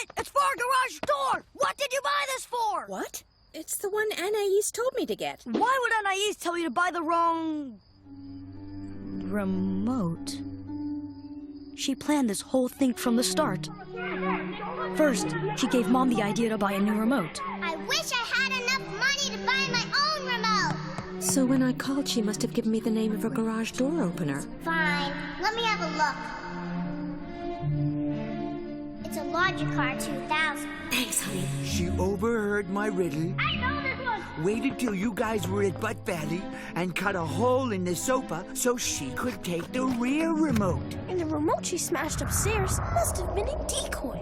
it! It's for our garage door! What did you buy this for? What? It's the one Anais told me to get. Why would Anais tell you to buy the wrong... remote? She planned this whole thing from the start. First, she gave Mom the idea to buy a new remote. I wish I had enough money to buy my own remote. So when I called, she must have given me the name of her garage door opener. Fine. Let me have a look. It's a Logicart 2000. Thanks, honey. She overheard my riddle, I know this one. waited till you guys were at Butt Valley, and cut a hole in the sofa so she could take the rear remote. And the remote she smashed upstairs must have been a decoy.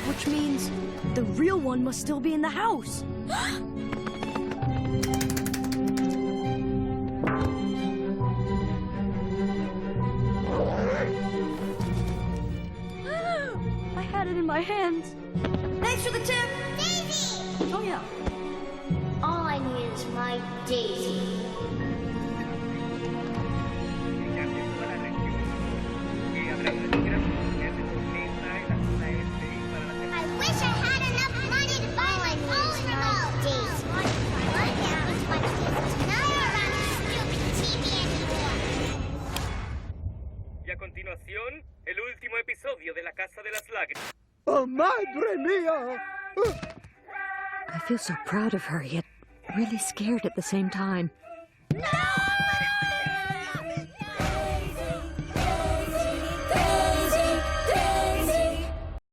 Which means the real one must still be in the house. I had it in my hands. Thanks for the tip. Daisy! Oh, yeah. All I need is my Daisy. I wish I had enough money to buy my own remote. Daisy. Right now, it's what Daisy. Not around this stupid TV anymore. Y a continuación, el último episodio de La Casa de las Lágrimas. Oh, madre mia! I feel so proud of her, yet really scared at the same time. No!